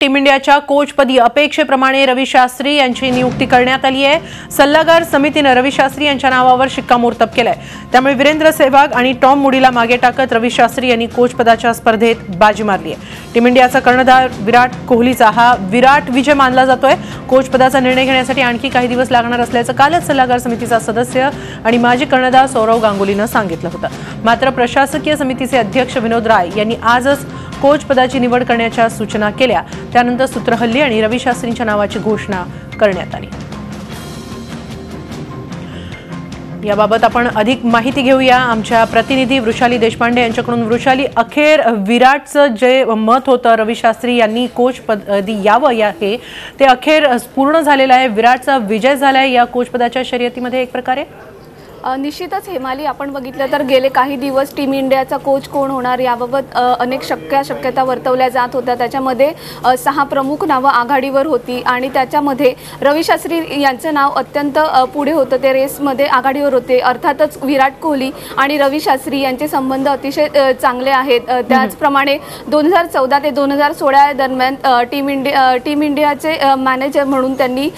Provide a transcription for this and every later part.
Team इंडियाच्या कोचपदी अपेक्षेप्रमाणे रवी शास्त्री यांची नियुक्ती करण्यात आली आहे। सल्लागार समितीने रवी शास्त्री यांच्या नावावर शिक्कामोर्तब केलाय। त्यामुळे वीरेंद्र सेहवाग आणि टॉम मूडीला मागे टाकत रवी शास्त्री यांनी कोचपदाच्या स्पर्धेत बाजी मारली आहे। टीम इंडियाचा कर्णधार विराट कोहलीचा हा विराट विजय मानला जातोय। कोचपदाचा निर्णय घेण्यासाठी आणखी काही दिवस लागणार असल्याचं कालच सल्लागार समितीचा सदस्य आणि माजी कर्णधार सौरव गांगुलीनं सांगितलं होतं। मात्र प्रशासकीय समितीचे अध्यक्ष विनोद राय यांनी आजच कोचपदाची निवड करण्याच्या सूचना केल्या। त्यानंतर सूत्रहल्ली आणि रवी शास्त्रींच्या नावाची घोषणा करण्यात आली। याबाबत आपण अधिक माहिती घेऊया आमच्या प्रतिनिधी वृषाली देशपांडे यांच्याकडून। वृषाली, अखेर विराटचं जे मत होतं रवी शास्त्री यांनी कोचपदी यावं ते अखेर पूर्ण झालेलं आहे। विराटचा विजय झालाय या कोचपदाच्या शर्यतीमध्ये एक प्रकारे। निश्चितच हेमाली, आपण बघितलं तर गेले काही दिवस टीम इंडियाचा कोच कोण होणार याबाबत अनेक शक्यता वर्तवल्या जात होत्या। त्याच्यामध्ये 6 प्रमुख नावं आघाडीवर होती आणि त्याच्यामध्ये रवी शास्त्री यांचं नाव अत्यंत पुढे होतं। ते रेसमध्ये आघाडीवर होते। अर्थातच विराट कोहली आणि रवी शास्त्री यांचे संबंध अतिशय चांगले आहेत। त्याचप्रमाणे 2014 ते 2016 दरम्यान टीम इंडियाचे मॅनेजर म्हणून त्यांनी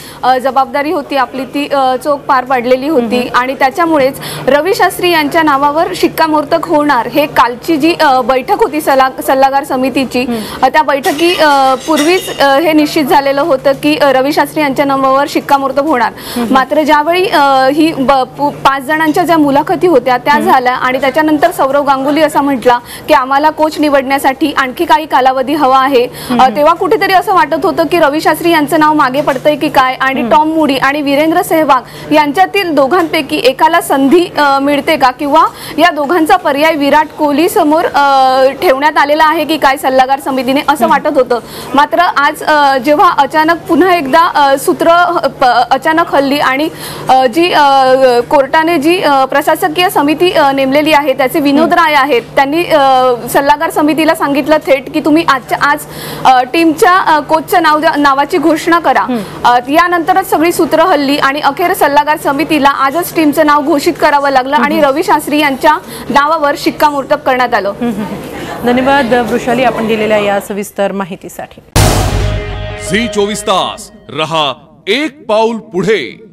जबाबदारी होती आपली ती चोख पार पाडलेली होती आणि त्याच्यामुळे रवी शास्त्री यांच्या नावावर शिक्कामोर्तब होणार हे कालची जी बैठक होती सल्लागार समितीची, त्या बैठकी पूर्वीच हे निश्चित झालेलं होतं की रवी शास्त्री यांच्या नावावर शिक्कामोर्तब होणार। मात्र ज्यावेळी ही 5 जणांच्या ज्या मुलाखती होत्या त्या झाल्या आणि त्याच्यानंतर सौरव गांगुली असा म्हटला की आम्हाला कोच निवडण्यासाठी आणखी काही कालावधी हवा आहे, तेव्हा कुठेतरी असं वाटत होतं की रवी शास्त्री यांचं नाव मागे पडतंय की काय आणि टॉम मूडी आणि वीरेंद्र सेहवाग यांच्यातील दोघांपैकी एकाला संधी मिळते का किंवा या दोघांचा पर्याय विराट कोहली समोर ठेवण्यात आलेला आहे की काय सल्लागार समितीने असं वाटत होतं। मात्र आज जेव्हा अचानक पुन्हा एकदा सूत्र अचानक हल्ली आणि जी कोर्टाने जी प्रशासकीय समिती नेमलेली आहे त्याचे विनोद राय आहेत, त्यांनी सल्लागार समितीला सांगितलं थेट की तुम्ही आज टीमच्या कोचच्या नावाची घोषणा करा। यानंतरच सगळी सूत्र हल्ली आणि अखेर सल्लागार समितीला आजच टीमचं नाव घोषित करावं लागलं आणि रवी शास्त्री यांच्या नावावर शिक्कामोर्तब करण्यात आलं। धन्यवाद वृषाली, आपण दिलेल्या या सविस्तर माहितीसाठी। झी 24 तास रहा एक पाऊल पुढे।